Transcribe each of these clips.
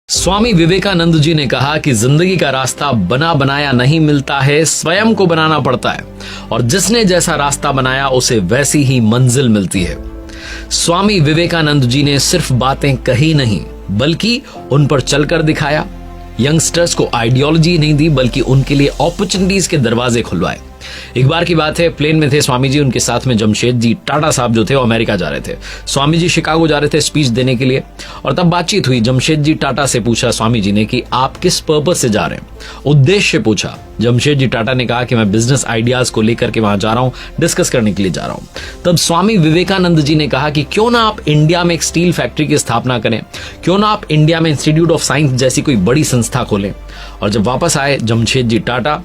स्वामी विवेकानंद जी ने कहा कि जिंदगी का रास्ता बना बनाया नहीं मिलता है, स्वयं को बनाना पड़ता है और जिसने जैसा रास्ता बनाया उसे वैसी ही मंजिल मिलती है। स्वामी विवेकानंद जी ने सिर्फ बातें कही नहीं बल्कि उन पर चलकर दिखाया। यंगस्टर्स को आइडियोलॉजी नहीं दी बल्कि उनके लिए अपॉर्चुनिटीज के दरवाजे खुलवाए। एक बार की बात है, प्लेन में थे स्वामी जी, उनके साथ में जमशेद जी टाटा साहब जो थे वो अमेरिका जा रहे थे। स्वामी जी शिकागो जा रहे थे स्पीच देने के लिए और तब बातचीत हुई। जमशेद जी टाटा से पूछा स्वामी जी ने कि आप किस पर्पस से जा रहे हैं, उद्देश्य पूछा। जमशेद जी टाटा ने कहा कि मैं बिजनेस आइडियाज को लेकर के वहां जा रहा हूं, डिस्कस करने के लिए जा रहा हूं। तब स्वामी विवेकानंद जी ने कहा कि क्यों ना आप इंडिया में एक स्टील फैक्ट्री की स्थापना करें, क्यों ना आप इंडिया में इंस्टीट्यूट ऑफ साइंस जैसी कोई बड़ी संस्था खोलें। और जब वापस आए जमशेद जी टाटा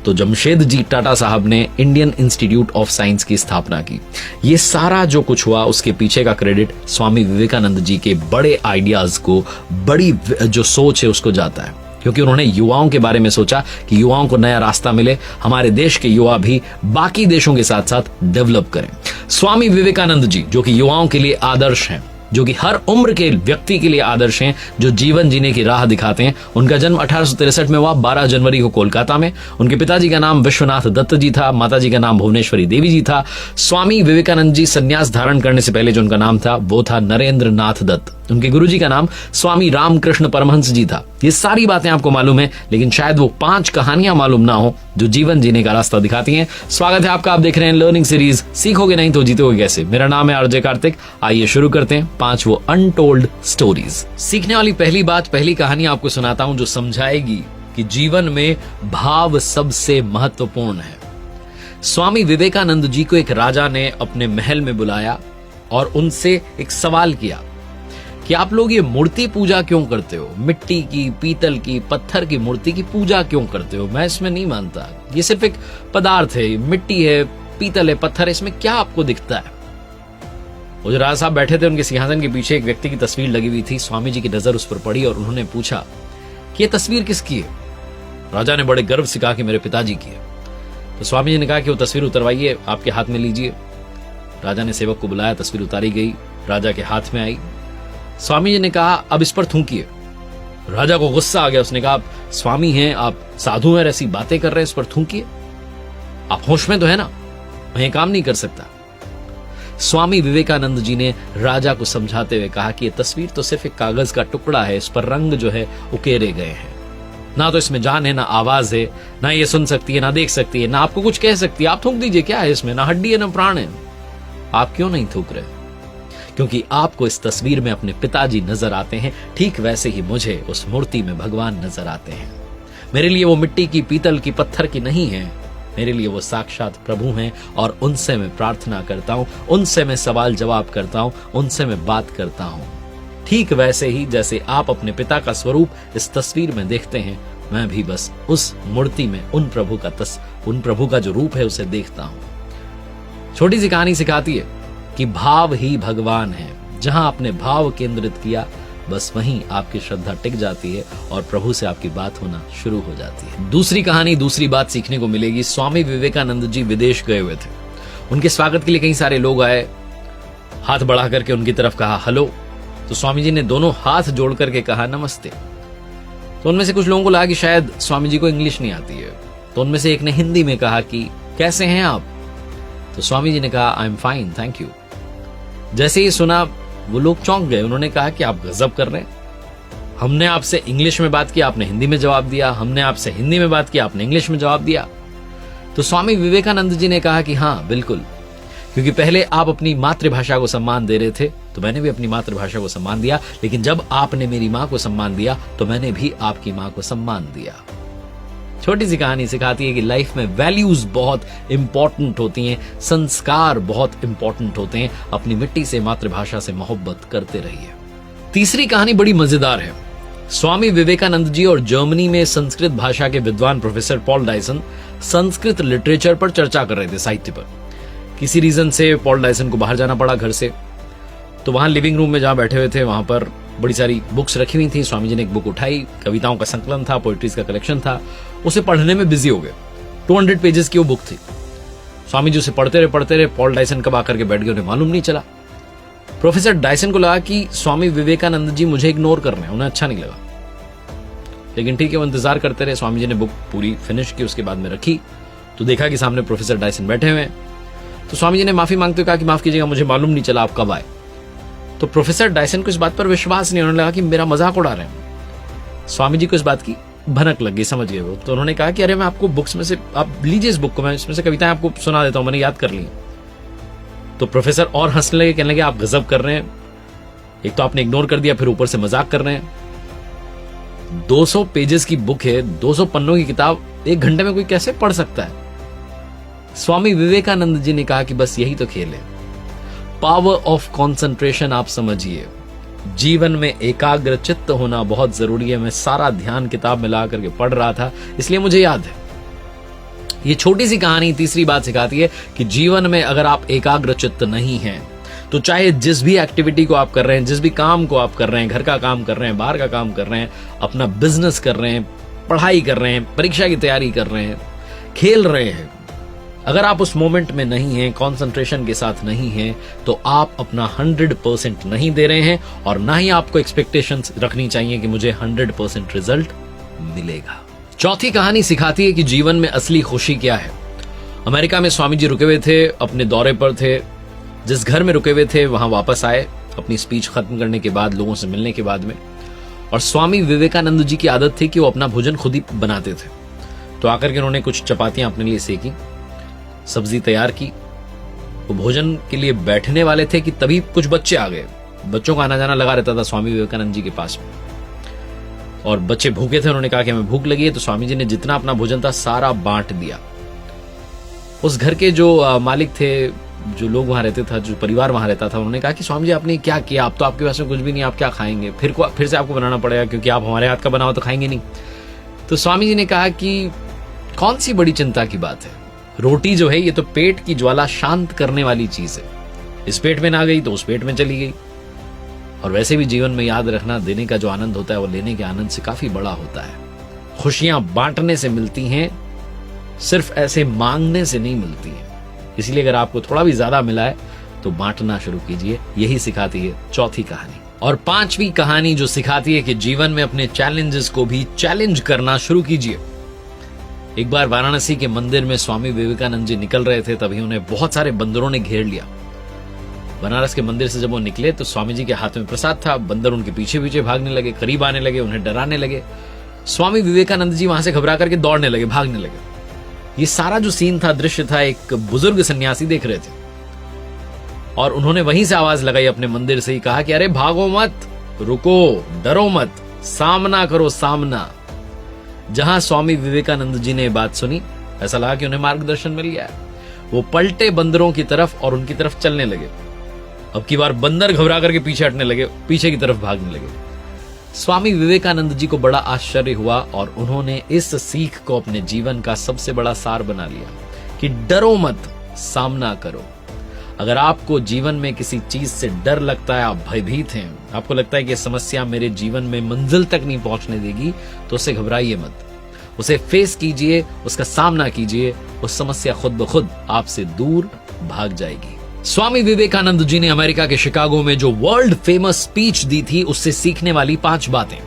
तो जमशेद जी टाटा साहब ने इंडियन इंस्टीट्यूट ऑफ साइंस की स्थापना की। ये सारा जो कुछ हुआ उसके पीछे का क्रेडिट स्वामी विवेकानंद जी के बड़े आइडियाज को, बड़ी जो सोच है उसको जाता है, क्योंकि उन्होंने युवाओं के बारे में सोचा कि युवाओं को नया रास्ता मिले, हमारे देश के युवा भी बाकी देशों के साथ साथ डेवलप करें। स्वामी विवेकानंद जी जो कि युवाओं के लिए आदर्श हैं, जो कि हर उम्र के व्यक्ति के लिए आदर्श हैं, जो जीवन जीने की राह दिखाते हैं। उनका जन्म 1863 में हुआ 12 जनवरी को कोलकाता में। उनके पिताजी का नाम विश्वनाथ दत्त जी था, माताजी का नाम भुवनेश्वरी देवी जी था। स्वामी विवेकानंद जी संन्यास धारण करने से पहले जो उनका नाम था वो था नरेंद्र नाथ दत्त। उनके गुरुजी का नाम स्वामी रामकृष्ण परमहंस जी था। ये सारी बातें आपको मालूम है, लेकिन शायद वो 5 कहानियां मालूम ना हो जो जीवन जीने का रास्ता दिखाती हैं। स्वागत है आपका, आप देख रहे हैं लर्निंग सीरीज सीखोगे नहीं तो जीतोगे कैसे। मेरा नाम है आरजे कार्तिक। आइए शुरू करते हैं 5 वो अनटोल्ड स्टोरीज। सीखने वाली पहली बात, पहली कहानी आपको सुनाता हूं जो समझाएगी कि जीवन में भाव सबसे महत्वपूर्ण है। स्वामी विवेकानंद जी को एक राजा ने अपने महल में बुलाया और उनसे एक सवाल किया कि आप लोग ये मूर्ति पूजा क्यों करते हो, मिट्टी की, पीतल की, पत्थर की मूर्ति की पूजा क्यों करते हो? मैं इसमें नहीं मानता, ये सिर्फ एक पदार्थ है, मिट्टी है, पीतल है, पत्थर है, इसमें क्या आपको दिखता है? वो जो राजा साहब बैठे थे उनके सिंहासन के पीछे एक व्यक्ति की तस्वीर लगी हुई थी। स्वामी जी की नजर उस पर पड़ी और उन्होंने पूछा कि ये तस्वीर किसकी है? राजा ने बड़े गर्व से कहा कि मेरे पिताजी की है। तो स्वामी जी ने कहा कि वो तस्वीर उतरवाइए, आपके हाथ में लीजिए। राजा ने सेवक को बुलाया, तस्वीर उतारी गई, राजा के हाथ में आई। स्वामी जी ने कहा अब इस पर थूकिए। राजा को गुस्सा आ गया, उसने कहा आप स्वामी हैं, आप साधु हैं, ऐसी बातें कर रहे हैं, इस पर थूकिए, आप होश में तो है ना, मैं ये काम नहीं कर सकता। स्वामी विवेकानंद जी ने राजा को समझाते हुए कहा कि ये तस्वीर तो सिर्फ एक कागज का टुकड़ा है, इस पर रंग जो है उकेरे गए हैं, ना तो इसमें जान है, ना आवाज है, ना ये सुन सकती है, ना देख सकती है, ना आपको कुछ कह सकती है। आप थूक दीजिए, क्या है इसमें, ना हड्डी है ना प्राण है। आप क्यों नहीं थूक रहे? क्योंकि आपको इस तस्वीर में अपने पिताजी नजर आते हैं, ठीक वैसे ही मुझे उस मूर्ति में भगवान नजर आते हैं। मेरे लिए वो मिट्टी की, पीतल की, पत्थर की नहीं है, मेरे लिए वो साक्षात प्रभु हैं और उनसे मैं प्रार्थना करता हूं, उनसे मैं सवाल जवाब करता हूं, उनसे मैं बात करता हूं। ठीक वैसे ही जैसे आप अपने पिता का स्वरूप इस तस्वीर में देखते हैं, मैं भी बस उस मूर्ति में उन प्रभु का जो रूप है उसे देखता हूं। छोटी सी कहानी सिखाती है कि भाव ही भगवान है। जहां आपने भाव केंद्रित किया बस वहीं आपकी श्रद्धा टिक जाती है और प्रभु से आपकी बात होना शुरू हो जाती है। दूसरी कहानी, दूसरी बात सीखने को मिलेगी। स्वामी विवेकानंद जी विदेश गए हुए थे। उनके स्वागत के लिए कई सारे लोग आए, हाथ बढ़ा करके उनकी तरफ कहा हेलो। तो स्वामी जी ने दोनों हाथ जोड़ करके कहा नमस्ते। तो उनमें से कुछ लोगों को लगा कि शायद स्वामी जी को इंग्लिश नहीं आती है, तो उनमें से एक ने हिंदी में कहा कि कैसे हैं आप? तो स्वामी जी ने कहा I am fine, thank you. जैसे ही सुना वो लोग चौंक गए। उन्होंने कहा कि आप गजब कर रहे हैं, हमने आपसे इंग्लिश में बात की, आपने हिंदी में जवाब दिया, हमने आपसे हिंदी में बात की, आपने इंग्लिश में जवाब दिया। तो स्वामी विवेकानंद जी ने कहा कि हाँ बिल्कुल, क्योंकि पहले आप अपनी मातृभाषा को सम्मान दे रहे थे तो मैंने भी अपनी मातृभाषा को सम्मान दिया, लेकिन जब आपने मेरी मां को सम्मान दिया तो मैंने भी आपकी मां को सम्मान दिया। छोटी सी कहानी सिखाती है कि लाइफ में वैल्यूज बहुत इंपॉर्टेंट होती हैं, संस्कार बहुत इंपॉर्टेंट होते हैं। अपनी मिट्टी से, मातृभाषा से मोहब्बत करते रहिए। तीसरी कहानी बड़ी मजेदार है। स्वामी विवेकानंद जी और जर्मनी में संस्कृत भाषा के विद्वान professor Paul Dyson Sanskrit literature पर चर्चा कर रहे थे, साहित्य पर। किसी रीजन से पॉल डायसन को बाहर जाना पड़ा घर से, तो वहां लिविंग रूम में जहां बैठे हुए थे वहां पर बड़ी सारी बुक्स रखी हुई थी। स्वामी जी ने एक बुक उठाई, कविताओं का संकलन था, पोइट्रीज का कलेक्शन था, उसे पढ़ने में बिजी हो गए। 200 पेजेस की वो बुक थी। स्वामी जी उसे पढ़ते रहे। पॉल डायसन कब आकर के बैठ गए उन्हें मालूम नहीं चला। प्रोफेसर डायसन को लगा कि स्वामी विवेकानंद जी मुझे इग्नोर कर रहे हैं, उन्हें अच्छा नहीं लगा। लेकिन ठीक है, वो इंतजार करते रहे। स्वामी जी ने बुक पूरी फिनिश की, उसके बाद में रखी तो देखा कि सामने प्रोफेसर डायसन बैठे हुए हैं। तो स्वामी जी ने माफी मांगते हुए कहा कि माफ कीजिएगा, मुझे मालूम नहीं चला आप कब आए। तो प्रोफेसर डायसन को इस बात पर विश्वास नहीं होने लगा कि मेरा मजाक उड़ा रहे हैं। स्वामी जी को इस बात की भनक लग गई, समझ गए वो। तो उन्होंने कहा कि अरे मैं आपको बुक्स में से, आप लीजिए इस बुक को, मैं इसमें से कविताएं आपको सुना देता हूं, मैंने याद कर ली। तो प्रोफेसर और हंसने लगे, कहने लगे आप गजब कर रहे हैं, एक तो आपने इग्नोर कर दिया, फिर ऊपर से मजाक कर रहे हैं। 200 पेजेस की बुक है, 200 पन्नों की किताब 1 घंटे में कोई कैसे पढ़ सकता है? स्वामी विवेकानंद जी ने कहा कि बस यही तो खेल है, पावर ऑफ कंसंट्रेशन। आप समझिए, जीवन में एकाग्र चित्त होना बहुत जरूरी है। मैं सारा ध्यान किताब में ला करके पढ़ रहा था, इसलिए मुझे याद है। ये छोटी सी कहानी तीसरी बात सिखाती है कि जीवन में अगर आप एकाग्र चित्त नहीं हैं तो चाहे जिस भी एक्टिविटी को आप कर रहे हैं, जिस भी काम को आप कर रहे हैं, घर का काम कर रहे हैं, बाहर का काम कर रहे हैं, अपना बिजनेस कर रहे हैं, पढ़ाई कर रहे हैं, परीक्षा की तैयारी कर रहे हैं, खेल रहे हैं, अगर आप उस मोमेंट में नहीं हैं, कंसंट्रेशन के साथ नहीं हैं, तो आप अपना 100% नहीं दे रहे हैं और ना ही आपको एक्सपेक्टेशंस रखनी चाहिए कि मुझे 100% रिजल्ट मिलेगा। चौथी कहानी सिखाती है कि जीवन में असली खुशी क्या है। अमेरिका में स्वामी जी रुके हुए थे, अपने दौरे पर थे। जिस घर में रुके हुए थे वहां वापस आए अपनी स्पीच खत्म करने के बाद, लोगों से मिलने के बाद में। और स्वामी विवेकानंद जी की आदत थी कि वो अपना भोजन खुद ही बनाते थे। तो आकर के उन्होंने कुछ चपातियां अपने लिए सेकी, सब्जी तैयार की। वो भोजन के लिए बैठने वाले थे कि तभी कुछ बच्चे आ गए। बच्चों का आना जाना लगा रहता था स्वामी विवेकानंद जी के पास में, और बच्चे भूखे थे। उन्होंने कहा कि हमें भूख लगी है। तो स्वामी जी ने जितना अपना भोजन था सारा बांट दिया। उस घर के जो मालिक थे, जो लोग वहां रहते था, जो परिवार वहां रहता था, उन्होंने कहा कि स्वामी जी आपने क्या किया, आप तो आपके पास में कुछ भी नहीं, आप क्या खाएंगे, फिर से आपको बनाना पड़ेगा क्योंकि आप हमारे हाथ का बना हो तो खाएंगे नहीं। तो स्वामी जी ने कहा कि कौन सी बड़ी चिंता की बात है, रोटी जो है ये तो पेट की ज्वाला शांत करने वाली चीज है, इस पेट में ना गई तो उस पेट में चली गई। और वैसे भी जीवन में याद रखना, देने का जो आनंद होता है वो लेने के आनंद से काफी बड़ा होता है। खुशियां बांटने से मिलती हैं, सिर्फ ऐसे मांगने से नहीं मिलती है। इसलिए अगर आपको थोड़ा भी ज्यादा मिला है तो बांटना शुरू कीजिए। यही सिखाती है चौथी कहानी। और पांचवी कहानी जो सिखाती है कि जीवन में अपने चैलेंजेस को भी चैलेंज करना शुरू कीजिए। एक बार वाराणसी के मंदिर में स्वामी विवेकानंद जी निकल रहे थे, तभी उन्हें बहुत सारे बंदरों ने घेर लिया। बनारस के मंदिर से जब वो निकले तो स्वामी जी के हाथ में प्रसाद था। बंदर उनके पीछे पीछे भागने लगे, करीब आने लगे, उन्हें डराने लगे। स्वामी विवेकानंद जी वहां से घबरा करके दौड़ने लगे, भागने लगे। ये सारा जो सीन था, दृश्य था, एक बुजुर्ग सन्यासी देख रहे थे और उन्होंने वहीं से आवाज लगाई अपने मंदिर से ही, कहा कि अरे भागो मत, रुको, डरो मत, सामना करो, सामना। जहां स्वामी विवेकानंद जी ने बात सुनी, ऐसा लगा कि उन्हें मार्गदर्शन मिल गया है। वो पलटे बंदरों की तरफ और उनकी तरफ चलने लगे। अब की बार बंदर घबरा करके पीछे हटने लगे, पीछे की तरफ भागने लगे। स्वामी विवेकानंद जी को बड़ा आश्चर्य हुआ और उन्होंने इस सीख को अपने जीवन का सबसे बड़ा सार बना लिया कि डरो मत, सामना करो। अगर आपको जीवन में किसी चीज से डर लगता है, आप भयभीत हैं, आपको लगता है कि समस्या मेरे जीवन में मंजिल तक नहीं पहुंचने देगी, तो उसे घबराइए मत, उसे फेस कीजिए, उसका सामना कीजिए। उस समस्या खुद ब खुद आपसे दूर भाग जाएगी। स्वामी विवेकानंद जी ने अमेरिका के शिकागो में जो वर्ल्ड फेमस स्पीच दी थी, उससे सीखने वाली 5 बातें।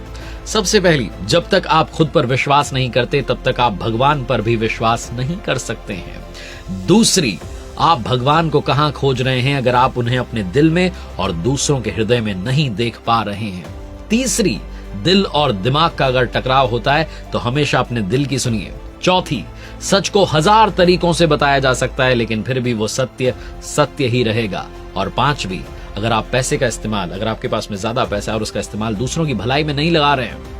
सबसे पहली, जब तक आप खुद पर विश्वास नहीं करते तब तक आप भगवान पर भी विश्वास नहीं कर सकते हैं। दूसरी, आप भगवान को कहां खोज रहे हैं अगर आप उन्हें अपने दिल में और दूसरों के हृदय में नहीं देख पा रहे हैं। तीसरी, दिल और दिमाग का अगर टकराव होता है तो हमेशा अपने दिल की सुनिए। चौथी, सच को 1000 तरीकों से बताया जा सकता है लेकिन फिर भी वो सत्य सत्य ही रहेगा। और पांचवी, अगर आप पैसे का इस्तेमाल, अगर आपके पास में ज्यादा पैसा है और उसका इस्तेमाल दूसरों की भलाई में नहीं लगा रहे हैं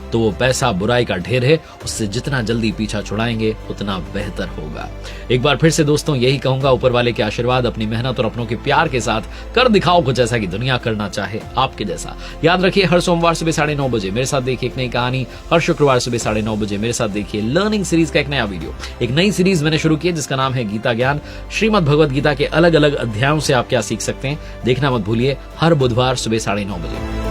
तो वो पैसा बुराई का ढेर है, उससे जितना जल्दी पीछा छुड़ाएंगे उतना बेहतर होगा। एक बार फिर से दोस्तों यही कहूंगा, ऊपर वाले के आशीर्वाद, अपनी मेहनत और अपनों के प्यार के साथ कर दिखाओ कुछ ऐसा कि दुनिया करना चाहे आपके जैसा। याद रखिए, हर सोमवार सुबह 9:30 बजे मेरे साथ देखिए एक नई कहानी, हर शुक्रवार सुबह 9:30 बजे मेरे साथ देखिए लर्निंग सीरीज का एक नया वीडियो। एक नई सीरीज मैंने शुरू की है जिसका नाम है गीता ज्ञान। श्रीमद् भगवद गीता के अलग अलग अध्यायों से आप क्या सीख सकते हैं, देखना मत भूलिए, हर बुधवार सुबह 9:30 बजे।